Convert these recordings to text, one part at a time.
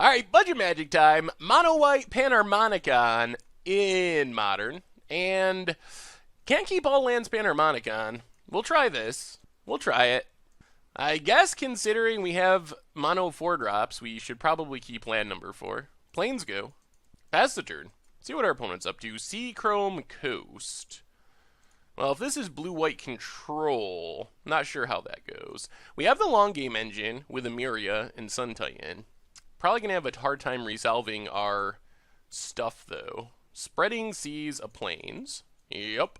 Alright, budget magic time. Mono white Panharmonicon in modern. And can't keep all lands Panharmonicon. We'll try this. We'll try it. I guess considering we have mono 4 drops, we should probably keep land number 4. Planes go. Pass the turn. See what our opponent's up to. Sea Chrome Coast. Well, if this is blue-white control, not sure how that goes. We have the long game engine with Pan-meria and Sun Titan. Probably going to have a hard time resolving our stuff, though. Spreading Seas of Plains. Yep.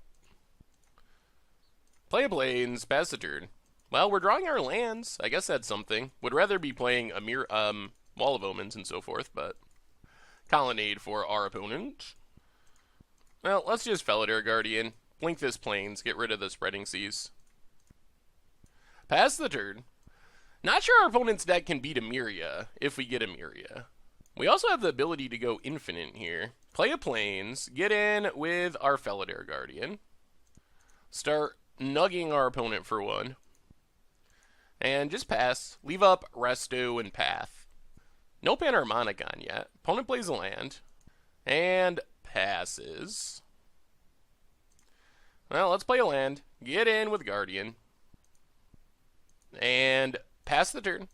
Play a Plains, pass the turn. Well, we're drawing our lands. I guess that's something. Would rather be playing Wall of Omens and so forth, but... Colonnade for our opponent. Well, let's just Felidar Guardian. Blink this Plains, get rid of the Spreading Seas. Pass the turn. Not sure our opponent's deck can beat Pan-meria if we get Pan-meria. We also have the ability to go infinite here. Play a Plains, get in with our Felidar Guardian. Start nugging our opponent for 1. And just pass. Leave up Resto and Path. No Panharmonicon yet. Opponent plays a land. And passes. Well, let's play a land. Get in with Guardian. And pass the turn.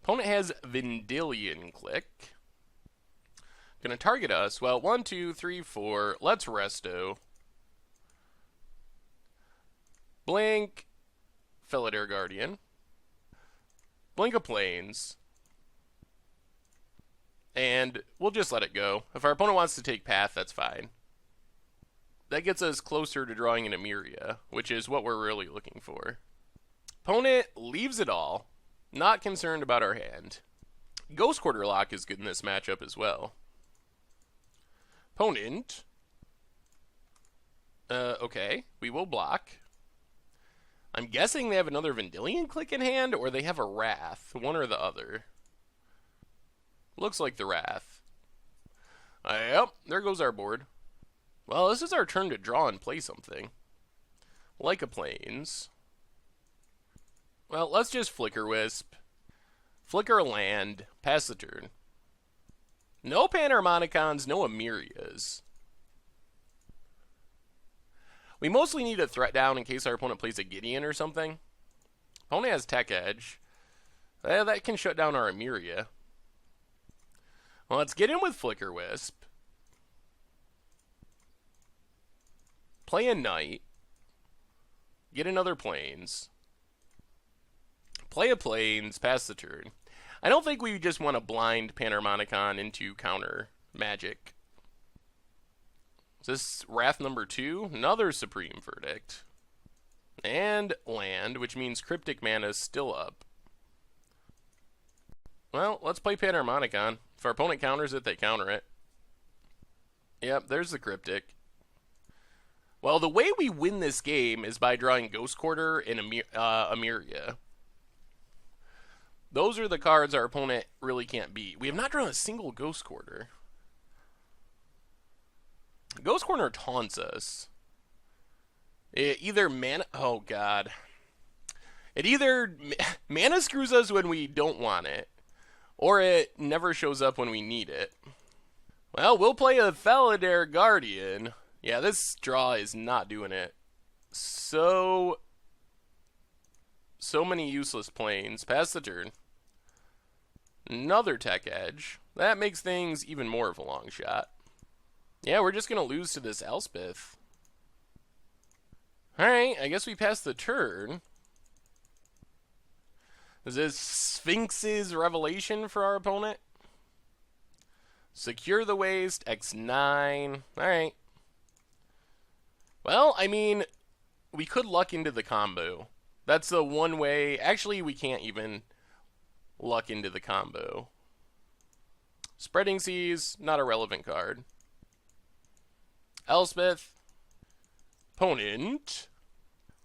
Opponent has Vendilion Click. Gonna target us. Well, 1, 2, 3, 4. Let's Resto. Blink. Felidar Guardian. Blink a Plains. And we'll just let it go. If our opponent wants to take Path, that's fine. That gets us closer to drawing an Pan-meria, which is what we're really looking for. Opponent leaves it all. Not concerned about our hand. Ghost Quarter Lock is good in this matchup as well. Opponent. Okay. We will block. I'm guessing they have another Vendilion Click in hand, or they have a Wrath. One or the other. Looks like the Wrath. Yep, there goes our board. Well, this is our turn to draw and play something. Like a Plains. Well, let's just Flicker Wisp. Flicker a land. Pass the turn. No Panharmonicons, no Pan-merias. We mostly need a threat down in case our opponent plays a Gideon or something. Opponent has Tech Edge. That can shut down our Pan-meria. Well, let's get in with Flicker Wisp. Play a Knight. Get another Plains. Play a Plains, pass the turn. I don't think we just want to blind Panharmonicon into counter magic. Is this Wrath number 2? Another Supreme Verdict. And land, which means Cryptic Mana is still up. Well, let's play Panharmonicon. If our opponent counters it, they counter it. Yep, there's the Cryptic. Well, the way we win this game is by drawing Ghost Quarter and Pan-meria. Those are the cards our opponent really can't beat. We have not drawn a single Ghost Quarter. Ghost Quarter taunts us. It either mana... Oh, God. It either mana screws us when we don't want it, or it never shows up when we need it. Well, we'll play a Felidar Guardian. Yeah, this draw is not doing it. So many useless Plains. Pass the turn. Another Tech Edge. That makes things even more of a long shot. Yeah, we're just going to lose to this Elspeth. Alright, I guess we passed the turn. Is this Sphinx's Revelation for our opponent? Secure the Waste, X9. Alright. Well, I mean, we could luck into the combo. That's the one way. Actually, we can't even luck into the combo. Spreading Seas, not a relevant card. Elspeth. Opponent.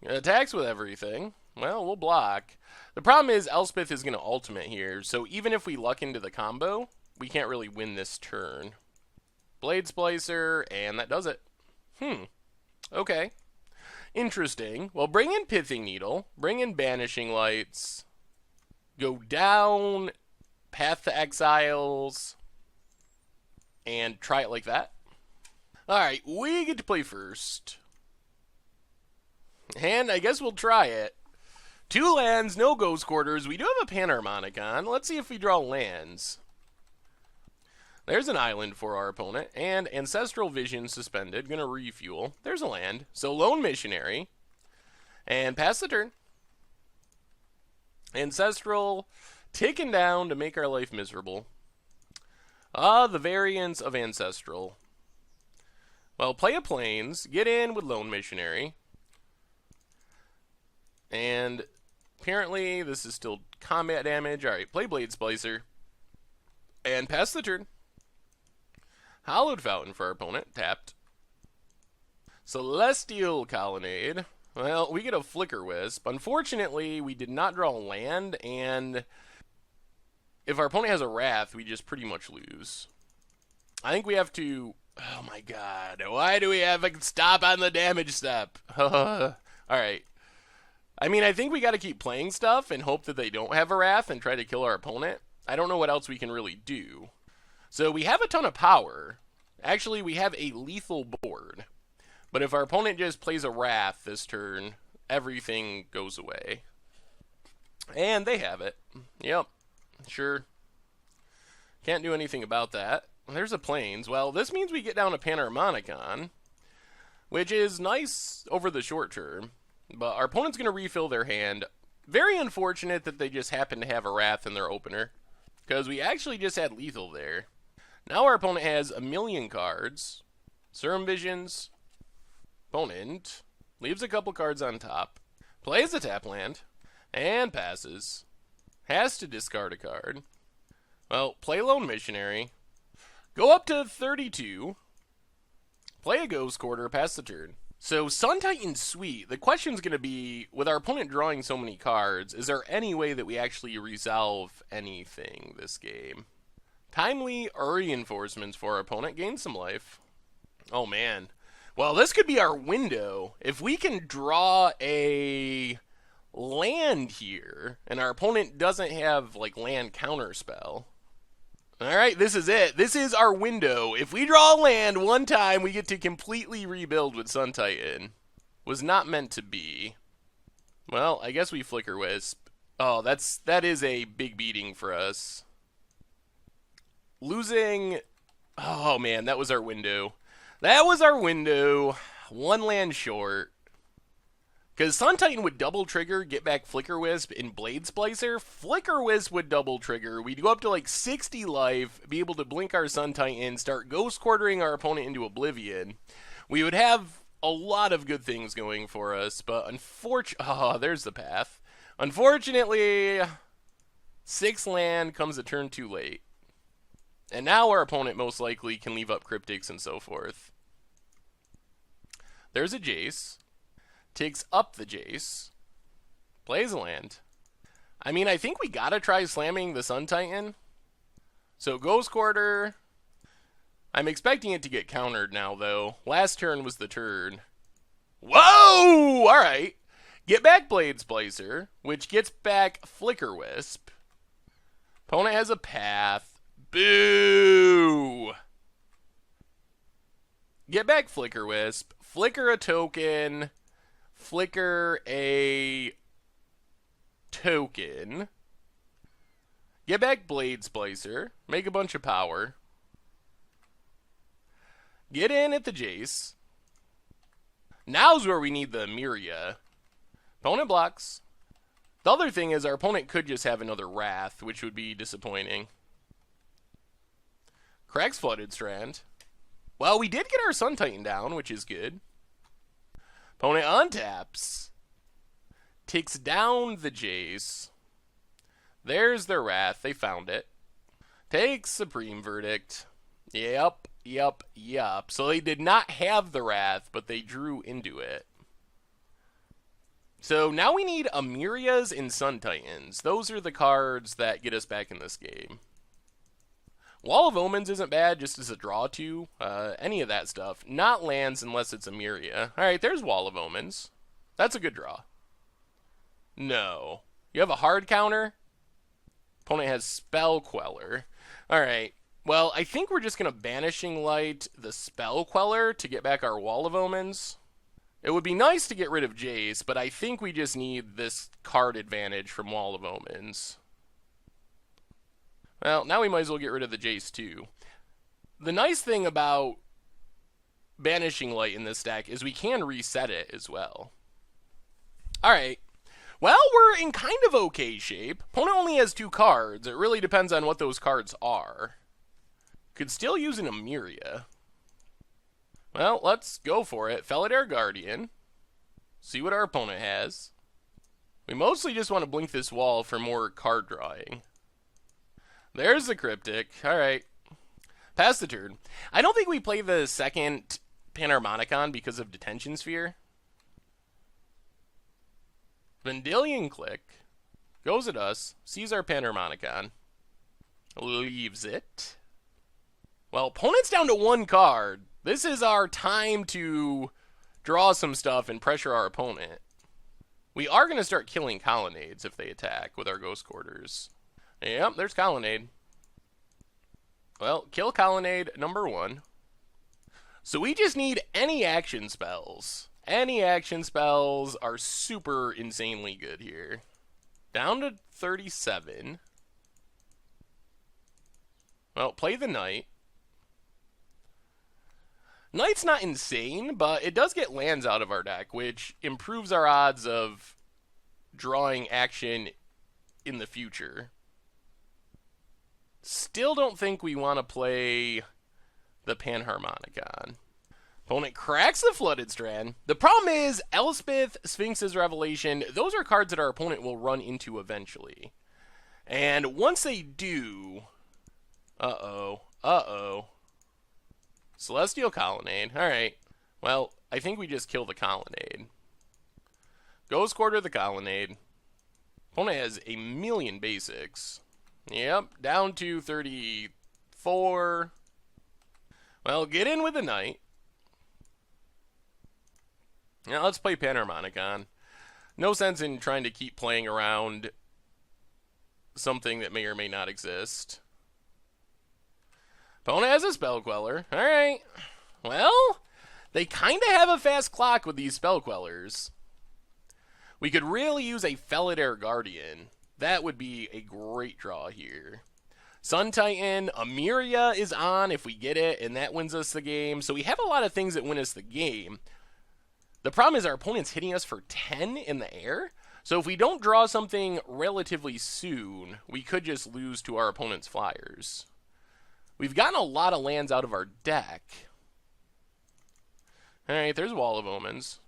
Attacks with everything. Well, we'll block. The problem is Elspeth is going to ultimate here, so even if we luck into the combo, we can't really win this turn. Blade Splicer, and that does it. Okay. Interesting. Well, bring in Pithing Needle. Bring in Banishing Lights. go down, Path to Exiles, and try it like that. Alright, we get to play first. And I guess we'll try it. 2 lands, no Ghost Quarters. We do have a Pan-Harmonicon. Let's see if we draw lands. There's an island for our opponent, and Ancestral Vision suspended. Gonna refuel. There's a land. So Lone Missionary. And pass the turn. Ancestral, ticking down to make our life miserable. The variants of Ancestral. Well, play a Plains, get in with Lone Missionary. And apparently this is still combat damage. Alright, play Blade Splicer. And pass the turn. Hallowed Fountain for our opponent, tapped. Celestial Colonnade. Well, we get a Flicker Wisp. Unfortunately, we did not draw land, and if our opponent has a Wrath, we just pretty much lose. I think we have to... Oh my god, why do we have a stop on the damage step? Alright. I mean, I think we gotta keep playing stuff and hope that they don't have a Wrath and try to kill our opponent. I don't know what else we can really do. So we have a ton of power. Actually, we have a lethal board. But if our opponent just plays a Wrath this turn, everything goes away. And they have it. Yep, sure. Can't do anything about that. There's a Plains. Well, this means we get down a Pan-Harmonicon, which is nice over the short term. But our opponent's going to refill their hand. Very unfortunate that they just happen to have a Wrath in their opener, because we actually just had lethal there. Now our opponent has a million cards. Serum Visions. Opponent leaves a couple cards on top. Plays a tap land. And passes. Has to discard a card. Well, play Lone Missionary. Go up to 32. Play a Ghost Quarter, pass the turn. So, Sun Titan's sweet. The question's going to be, with our opponent drawing so many cards, is there any way that we actually resolve anything this game? Timely reinforcements for our opponent. Gain some life. Oh, man. Well, this could be our window. If we can draw a land here, and our opponent doesn't have, like, land counterspell. Alright, this is it. This is our window. If we draw a land one time, we get to completely rebuild with Sun Titan. Was not meant to be. Well, I guess we Flicker Wisp. Oh, that is a big beating for us. Losing... Oh, man, that was our window. That was our window. 1 land short. Because Sun Titan would double trigger, get back Flicker Wisp, and Blade Splicer. Flicker Wisp would double trigger. We'd go up to like 60 life, be able to blink our Sun Titan, start Ghost Quartering our opponent into oblivion. We would have a lot of good things going for us, but unfortunately... Oh, there's the path. Unfortunately, 6 land comes a turn too late. And now our opponent most likely can leave up Cryptics and so forth. There's a Jace. Takes up the Jace. Plays a land. I mean, I think we gotta try slamming the Sun Titan. So Ghost Quarter. I'm expecting it to get countered now, though. Last turn was the turn. Whoa! Alright. Get back Blade Splicer, which gets back Flicker Wisp. Opponent has a path. Boo! Get back Flicker Wisp. Flicker a token. Flicker a token. Get back Blade Splicer. Make a bunch of power. Get in at the Jace. Now's where we need the Pan-meria. Opponent blocks. The other thing is our opponent could just have another Wrath, which would be disappointing. Cracks Flooded Strand. Well, we did get our Sun Titan down, which is good. Opponent untaps. Takes down the Jace. There's their Wrath. They found it. Takes Supreme Verdict. Yep. So they did not have the Wrath, but they drew into it. So now we need Pan-merias and Sun Titans. Those are the cards that get us back in this game. Wall of Omens isn't bad, just as a draw to. Any of that stuff. Not lands unless it's a Pan-meria. Alright, there's Wall of Omens. That's a good draw. No. You have a hard counter? Opponent has Spell Queller. Alright. Well, I think we're just going to Banishing Light the Spell Queller to get back our Wall of Omens. It would be nice to get rid of Jace, but I think we just need this card advantage from Wall of Omens. Well, now we might as well get rid of the Jace too. The nice thing about Banishing Light in this deck is we can reset it as well. Alright. Well, we're in kind of okay shape. Opponent only has 2 cards. It really depends on what those cards are. Could still use an Pan-meria. Well, let's go for it. Felidar Guardian. See what our opponent has. We mostly just want to blink this wall for more card drawing. There's the Cryptic. Alright. Pass the turn. I don't think we play the second Pan-Harmonicon because of Detention Sphere. Vendilion Click. Goes at us. Sees our Pan-Harmonicon. Leaves it. Well, opponent's down to 1 card. This is our time to draw some stuff and pressure our opponent. We are going to start killing Colonnades if they attack with our Ghost Quarters. Yep, there's Colonnade. Well, kill Colonnade number 1. So we just need any action spells. Any action spells are super insanely good here. Down to 37. Well, play the Knight. Knight's not insane, but it does get lands out of our deck, which improves our odds of drawing action in the future. Still don't think we want to play the Pan-Harmonicon. Opponent cracks the Flooded Strand. The problem is, Elspeth, Sphinx's Revelation, those are cards that our opponent will run into eventually. And once they do... Uh-oh. Celestial Colonnade. Alright. Well, I think we just kill the Colonnade. Ghost Quarter the Colonnade. Opponent has a million basics. Yep, down to 34. Well, get in with the Knight. Now let's play Pan-Harmonicon. No sense in trying to keep playing around something that may or may not exist. Opponent has a Spell Queller. Alright. Well, they kind of have a fast clock with these Spell Quellers. We could really use a Felidar Guardian. That would be a great draw here. Sun Titan, Pan-meria is on if we get it, and that wins us the game. So we have a lot of things that win us the game. The problem is our opponent's hitting us for 10 in the air. So if we don't draw something relatively soon, we could just lose to our opponent's flyers. We've gotten a lot of lands out of our deck. Alright, there's Wall of Omens.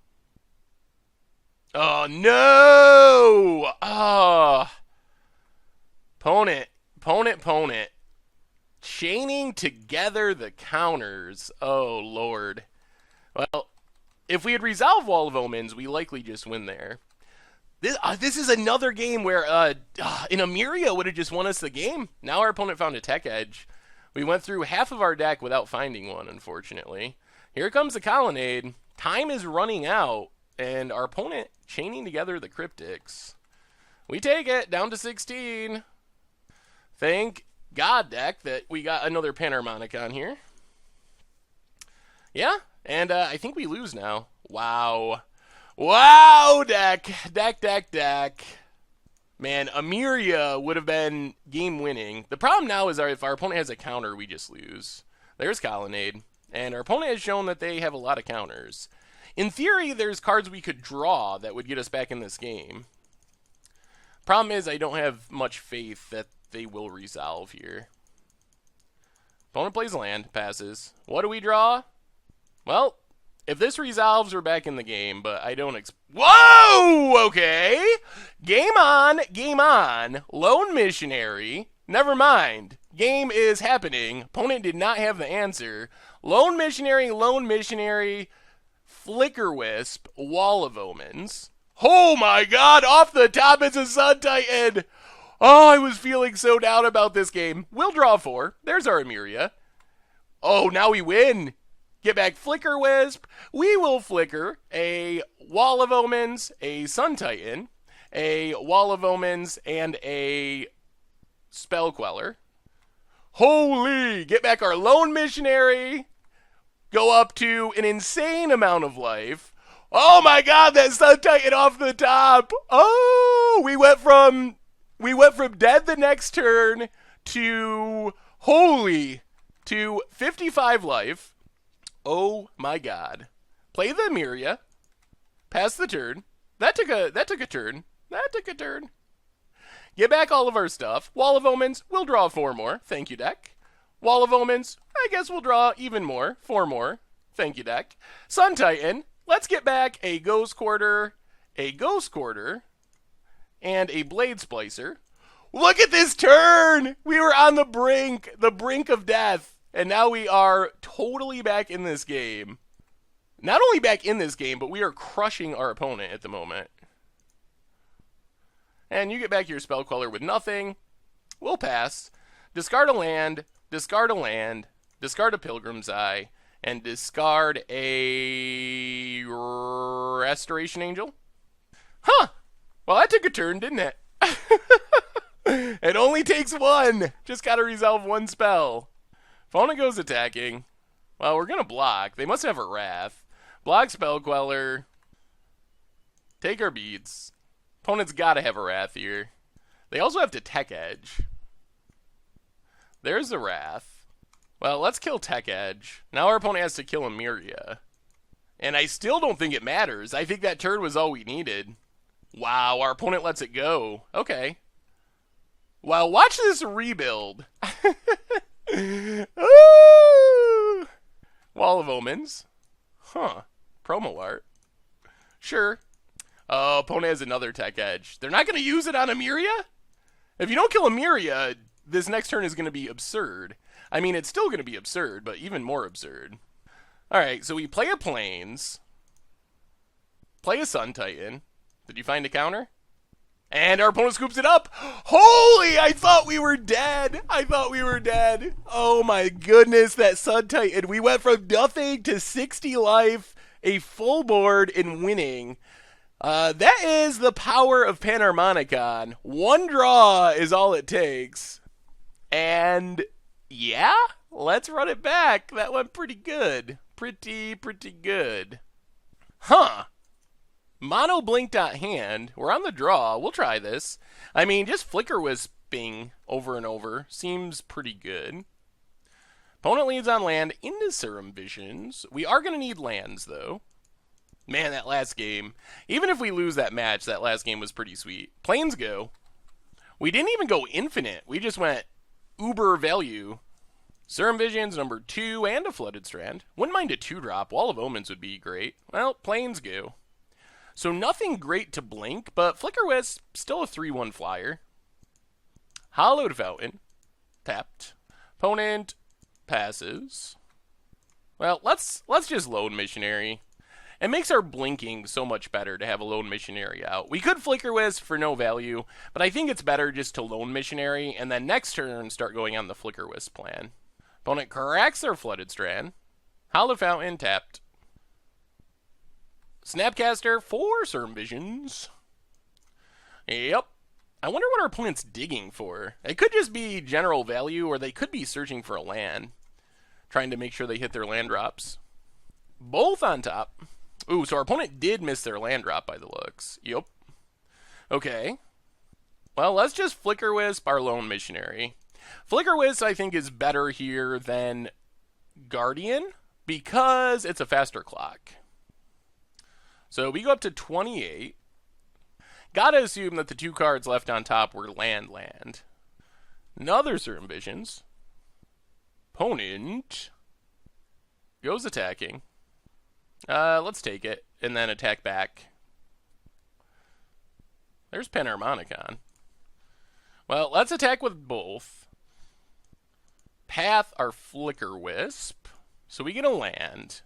Oh, no! Opponent. Chaining together the counters. Oh, Lord. Well, if we had resolved Wall of Omens, we likely just win there. This is another game where an Pan-meria would have just won us the game. Now our opponent found a tech edge. We went through half of our deck without finding one, unfortunately. Here comes the Colonnade. Time is running out, and our opponent chaining together the Cryptics. We take it, down to 16. Thank God, deck, that we got another Pan-Harmonicon here. Yeah, and I think we lose now. Wow. Wow, deck. Deck. Man, Pan-meria would have been game-winning. The problem now is if our opponent has a counter, we just lose. There's Colonnade. And our opponent has shown that they have a lot of counters. In theory, there's cards we could draw that would get us back in this game. Problem is, I don't have much faith that they will resolve here. Opponent plays land, passes. What do we draw? Well, if this resolves, we're back in the game, but I don't Whoa! Okay! Game on. Lone Missionary. Never mind. Game is happening. Opponent did not have the answer. Lone Missionary, Flicker Wisp, Wall of Omens. Oh my God! Off the top, it's a Sun Titan! Oh, I was feeling so down about this game. We'll draw 4. There's our Pan-meria. Oh, now we win. Get back Flicker Wisp. We will flicker a Wall of Omens, a Sun Titan, a Wall of Omens, and a Spell Queller. Holy! Get back our Lone Missionary. Go up to an insane amount of life. Oh my god, that Sun Titan off the top. Oh, we went from dead the next turn to holy to 55 life. Oh my god. Play the Meria. Pass the turn. That took a turn. That took a turn. Get back all of our stuff. Wall of Omens, we'll draw 4 more. Thank you, deck. Wall of Omens, I guess we'll draw even more. 4 more. Thank you, deck. Sun Titan, let's get back a Ghost Quarter, and a Blade Splicer. Look at this turn! We were on the brink of death, and now we are totally back in this game. Not only back in this game, but we are crushing our opponent at the moment. And you get back your Spell Queller with nothing. We'll pass. Discard a land, discard a Pilgrim's Eye, and discard a Restoration Angel. Huh! Well, that took a turn, didn't it? It only takes 1. Just gotta resolve 1 spell. Opponent goes attacking. Well, we're gonna block. They must have a Wrath. Block Spell Queller. Take our beads. Opponent's gotta have a Wrath here. They also have to Tech Edge. There's the Wrath. Well, let's kill Tech Edge. Now our opponent has to kill a Meria. And I still don't think it matters. I think that turn was all we needed. Wow, our opponent lets it go. Okay. Well, watch this rebuild. Ooh! Wall of Omens. Huh. Promo art. Sure. Oh, opponent has another Tech Edge. They're not going to use it on a Meria? If you don't kill a Meria, this next turn is going to be absurd. I mean, it's still going to be absurd, but even more absurd. Alright, so we play a Plains. Play a Sun Titan. Did you find a counter? And our opponent scoops it up. Holy, I thought we were dead. Oh my goodness, that Sun Titan. We went from nothing to 60 life, a full board, and winning. That is the power of Pan-meria. 1 draw is all it takes. And yeah, let's run it back. That went pretty good. Pretty good. Huh. Mono blink.hand. We're on the draw. We'll try this. I mean, just flicker wisping over and over seems pretty good. Opponent leads on land into Serum Visions. We are going to need lands, though. Man, that last game. Even if we lose that match, that last game was pretty sweet. Plains go. We didn't even go infinite. We just went uber value. Serum Visions, number 2, and a Flooded Strand. Wouldn't mind a 2-drop. Wall of Omens would be great. Well, Plains go. So nothing great to blink, but Flicker Wisp, still a 3/1 flyer. Hollowed Fountain. Tapped. Opponent passes. Well, let's just Lone Missionary. It makes our blinking so much better to have a Lone Missionary out. We could Flicker Wisp for no value, but I think it's better just to Lone Missionary, and then next turn start going on the Flicker Wisp plan. Opponent cracks their Flooded Strand. Hollowed Fountain, tapped. Snapcaster for Serum Visions. Yep. I wonder what our opponent's digging for. It could just be general value, or they could be searching for a land. Trying to make sure they hit their land drops. Both on top. Ooh, so our opponent did miss their land drop by the looks. Yep. Okay. Well, let's just Flicker Wisp our Lone Missionary. Flicker Wisp, I think, is better here than Guardian because it's a faster clock. So we go up to 28. Gotta assume that the 2 cards left on top were land. Another Serum Visions. Opponent goes attacking. Let's take it and then attack back. There's Pan-meria. Well, let's attack with both. Path our Flicker Wisp. So we get a land.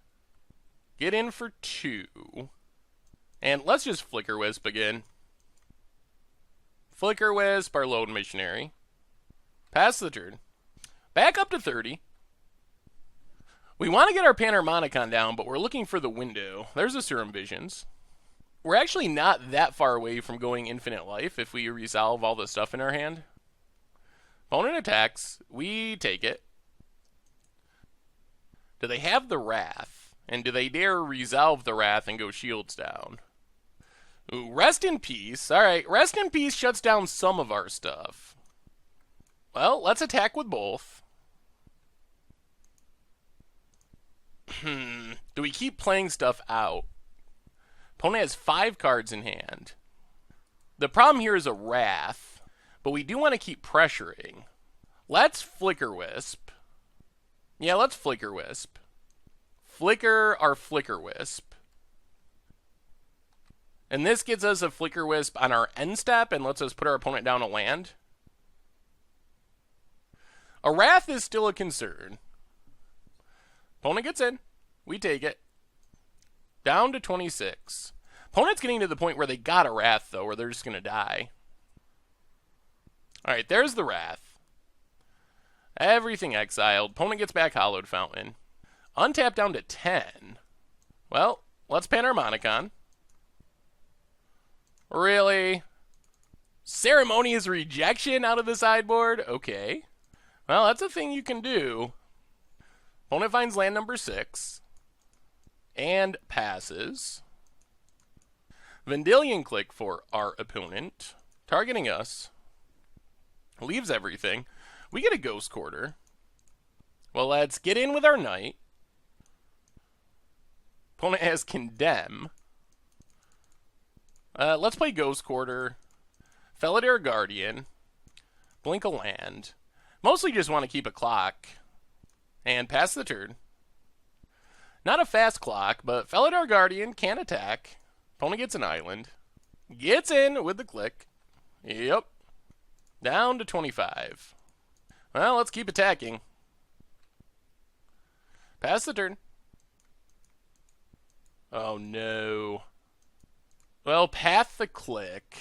Get in for 2. And let's just Flicker Wisp again. Flicker Wisp our Lone Missionary. Pass the turn. Back up to 30. We want to get our Pan-meria down, but we're looking for the window. There's the Serum Visions. We're actually not that far away from going infinite life if we resolve all the stuff in our hand. Opponent attacks. We take it. Do they have the Wrath? And do they dare resolve the Wrath and go shields down? Ooh, Rest in Peace. Alright, Rest in Peace shuts down some of our stuff. Well, let's attack with both. Do we keep playing stuff out? Opponent has 5 cards in hand. The problem here is a Wrath, but we do want to keep pressuring. Let's Flicker Wisp. Yeah, let's Flicker Wisp. Flicker our Flicker Wisp. And this gets us a Flicker Wisp on our end step and lets us put our opponent down a land. A Wrath is still a concern. Opponent gets in. We take it. Down to 26. Opponent's getting to the point where they got a Wrath, though, where they're just going to die. Alright, there's the Wrath. Everything exiled. Opponent gets back Hallowed Fountain. Untap down to 10. Well, let's Pan-Harmonicon. Really? Ceremonious Rejection out of the sideboard? Okay. Well, that's a thing you can do. Opponent finds land number 6. And passes. Vendilion Click for our opponent. Targeting us. Leaves everything. We get a Ghost Quarter. Well, let's get in with our Knight. Opponent has Condemn. Let's play Ghost Quarter. Felidar Guardian. Blink a land. Mostly just want to keep a clock. And pass the turn. Not a fast clock, but Felidar Guardian can attack. Opponent gets an island. Gets in with the click. Yep. Down to 25. Well, let's keep attacking. Pass the turn. Oh, no. Well, path the click.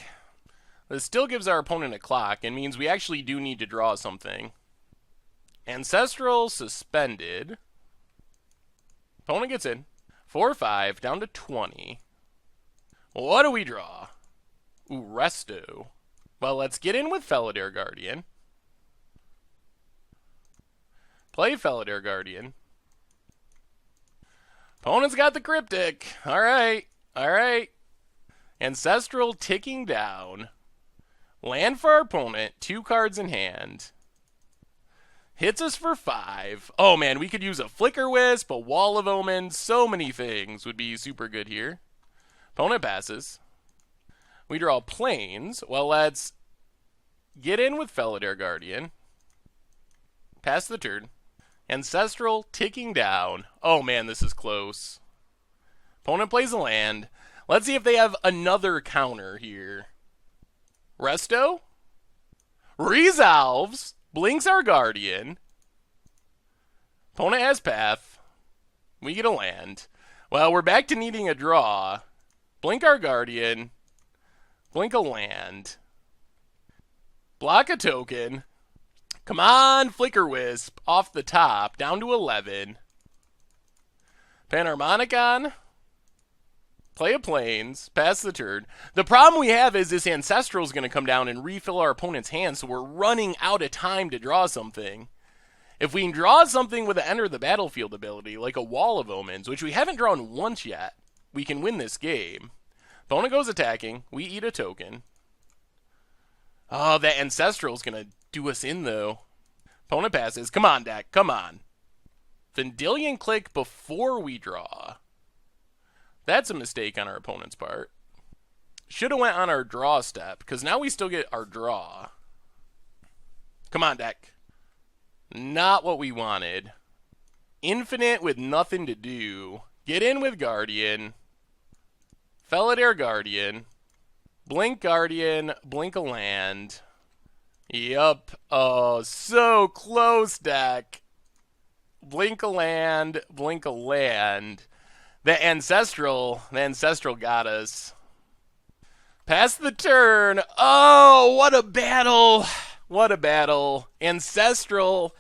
This still gives our opponent a clock and means we actually do need to draw something. Ancestral Suspended. Opponent gets in. 4-5, down to 20. What do we draw? Ooh, Resto. Well, let's get in with Felidar Guardian. Play Felidar Guardian. Opponent's got the Cryptic. Alright, alright. Ancestral ticking down. Land for our opponent, 2 cards in hand. Hits us for 5. Oh man, we could use a Flicker Wisp, a Wall of Omens, so many things would be super good here. Opponent passes. We draw Plains. Well, let's get in with Felidar Guardian. Pass the turn. Ancestral ticking down. Oh man, this is close. Opponent plays a land. Let's see if they have another counter here. Resto. Resolves. Blinks our Guardian. Opponent has path. We get a land. Well, we're back to needing a draw. Blink our Guardian. Blink a land. Block a token. Come on, Flicker Wisp. Off the top. Down to 11. Pan-Harmonicon. Play a Plains. Pass the turn. The problem we have is this Ancestral is going to come down and refill our opponent's hand, so we're running out of time to draw something. If we can draw something with an Enter the Battlefield ability, like a Wall of Omens, which we haven't drawn once yet, we can win this game. Opponent goes attacking. We eat a token. Oh, that Ancestral is going to do us in, though. Opponent passes. Come on, deck. Come on. Vendilion Click before we draw. That's a mistake on our opponent's part. Should have went on our draw step, because now we still get our draw. Come on, deck. Not what we wanted. Infinite with nothing to do. Get in with Guardian. Felidar Guardian. Blink Guardian. Blink a land. Yup. Oh, so close, deck. Blink a land. Blink a land. The Ancestral got us. Pass the turn. Oh, what a battle. What a battle. Ancestral.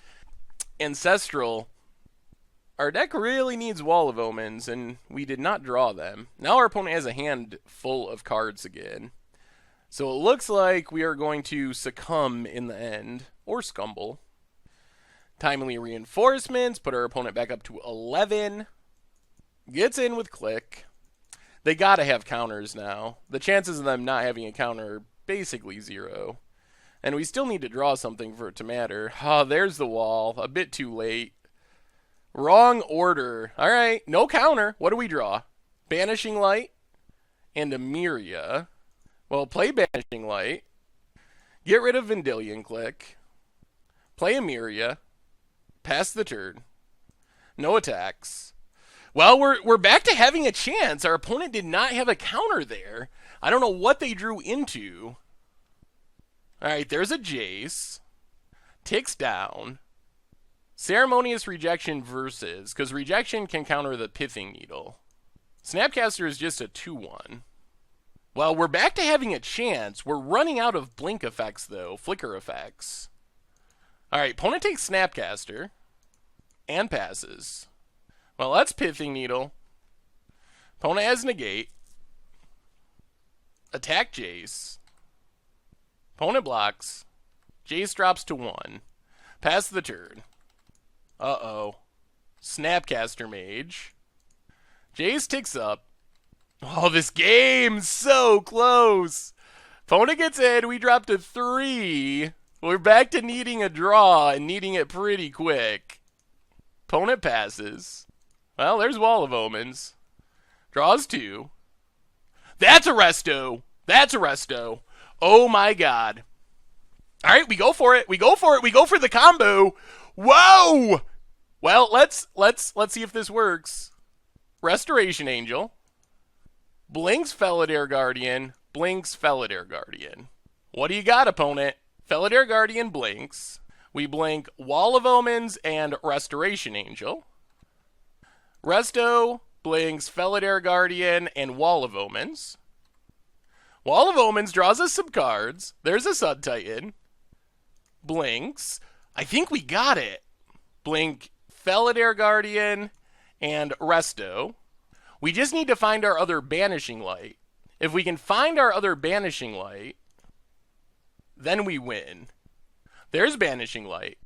Our deck really needs Wall of Omens, and we did not draw them. Now our opponent has a hand full of cards again. So it looks like we are going to succumb in the end, or scumble. Timely reinforcements, put our opponent back up to 11. Gets in with click. They gotta have counters now. The chances of them not having a counter are basically 0. And we still need to draw something for it to matter. Oh, there's the wall. A bit too late. Wrong order. Alright, no counter. What do we draw? Banishing Light and Pan-meria. Well, play Banishing Light. Get rid of Vendilion Click. Play Pan-meria. Pass the turn. No attacks. Well, we're back to having a chance. Our opponent did not have a counter there. I don't know what they drew into. Alright, there's a Jace. Ticks down. Ceremonious Rejection versus, because Rejection can counter the Pithing Needle. Snapcaster is just a 2-1. Well, we're back to having a chance. We're running out of blink effects, though. Flicker effects. Alright, opponent takes Snapcaster. And passes. Well, that's Pithing Needle. Opponent has Negate. Attack Jace. Opponent blocks. Jace drops to 1. Pass the turn. Uh-oh. Snapcaster Mage. Jace ticks up. Oh, this game's so close. Opponent gets in. We drop to 3. We're back to needing a draw and needing it pretty quick. Opponent passes. Well, there's Wall of Omens. Draws 2. That's a resto. That's a resto. Oh my god. Alright, we go for it. We go for it. We go for the combo. Whoa! Well, let's see if this works. Restoration Angel. Blinks Felidar Guardian. Blinks Felidar Guardian. What do you got, opponent? Felidar Guardian blinks. We blink Wall of Omens and Restoration Angel. Resto blinks Felidar Guardian and Wall of Omens. Wall of Omens draws us some cards. There's a Sun Titan. Blinks. I think we got it. Blink Felidar Guardian and Resto. We just need to find our other Banishing Light. If we can find our other Banishing Light, then we win. There's Banishing Light.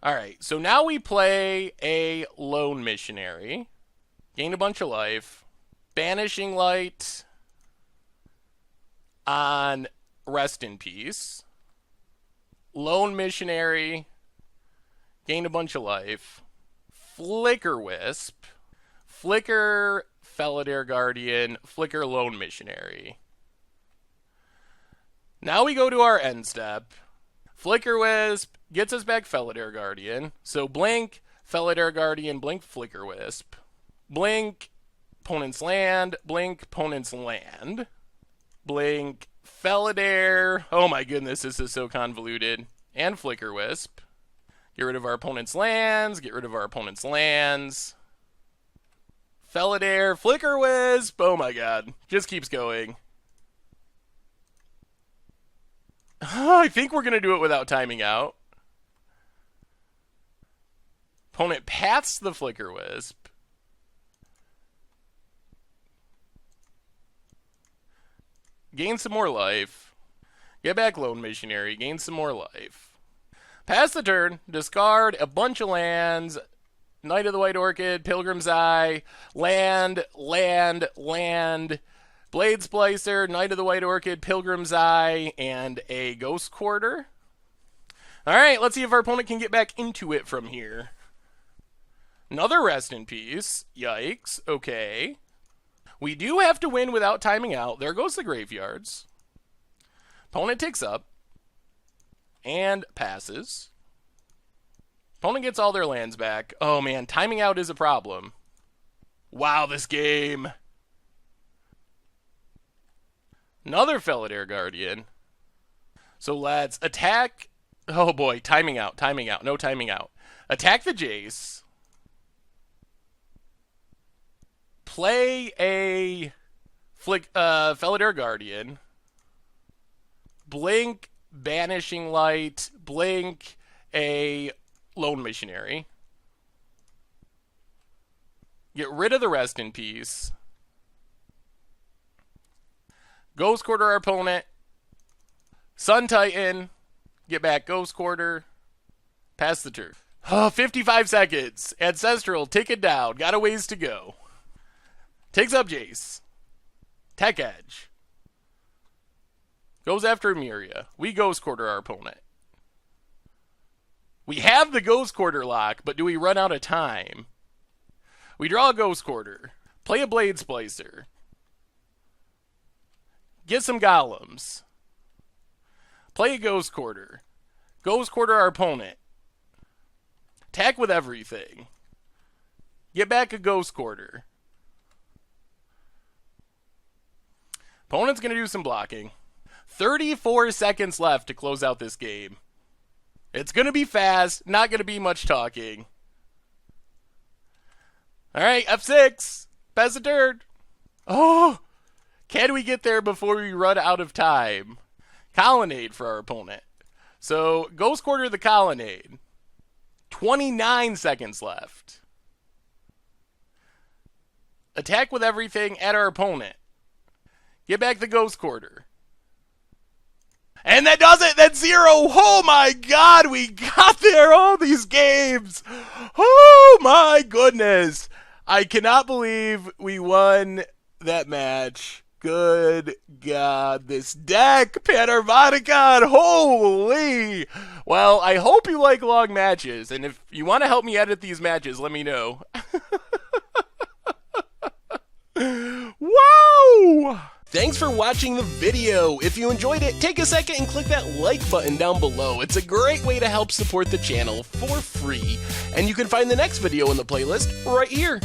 Alright, so now we play a Lone Missionary. Gain a bunch of life. Banishing Light on Rest in Peace. Lone Missionary. Gain a bunch of life. Flicker Wisp. Flicker Felidar Guardian. Flicker Lone Missionary. Now we go to our end step. Flicker Wisp gets us back Felidar Guardian. So blink, Felidar Guardian, blink Flicker Wisp. Blink, opponent's land, blink, opponent's land. Blink, Felidar. Oh my goodness, this is so convoluted. And Flicker Wisp. Get rid of our opponent's lands, get rid of our opponent's lands. Felidar, Flicker Wisp. Oh my god, just keeps going. I think we're going to do it without timing out. Opponent paths the Flicker Wisp. Gain some more life. Get back Lone Missionary. Gain some more life. Pass the turn, discard a bunch of lands, Knight of the White Orchid, Pilgrim's Eye, land, land, land, Blade Splicer, Knight of the White Orchid, Pilgrim's Eye, and a Ghost Quarter. Alright, let's see if our opponent can get back into it from here. Another Rest in Peace. Yikes. Okay. We do have to win without timing out. There goes the graveyards. Opponent takes up. And passes. Opponent gets all their lands back. Oh man, timing out is a problem. Wow, this game. Another Felidar Guardian. So let's attack. Oh boy, timing out, no timing out. Attack the Jace. Play a Felidar Guardian. Blink, Banishing Light, blink a Lone Missionary. Get rid of the Rest in Peace. Ghost Quarter our opponent. Sun Titan. Get back Ghost Quarter. Pass the turn. 55 seconds. Ancestral, take it down. Got a ways to go. Takes up Jace. Tech Edge. Goes after Pan-meria. We Ghost Quarter our opponent. We have the Ghost Quarter lock, but do we run out of time? We draw a Ghost Quarter. Play a Blade Splicer. Get some Golems. Play a Ghost Quarter. Ghost Quarter our opponent. Attack with everything. Get back a Ghost Quarter. Opponent's going to do some blocking. 34 seconds left to close out this game. It's going to be fast. Not going to be much talking. Alright, F6. Pass the turn. Oh! Can we get there before we run out of time? Colonnade for our opponent. So, Ghost Quarter the Colonnade. 29 seconds left. Attack with everything at our opponent. Get back the Ghost Quarter. And that does it! That's 0! Oh my god, we got there! All these games! Oh my goodness! I cannot believe we won that match. Good God, this deck, Pan-meria, holy! Well, I hope you like long matches, and if you want to help me edit these matches, let me know. Wow! Thanks for watching the video. If you enjoyed it, take a second and click that like button down below. It's a great way to help support the channel for free, and you can find the next video in the playlist right here.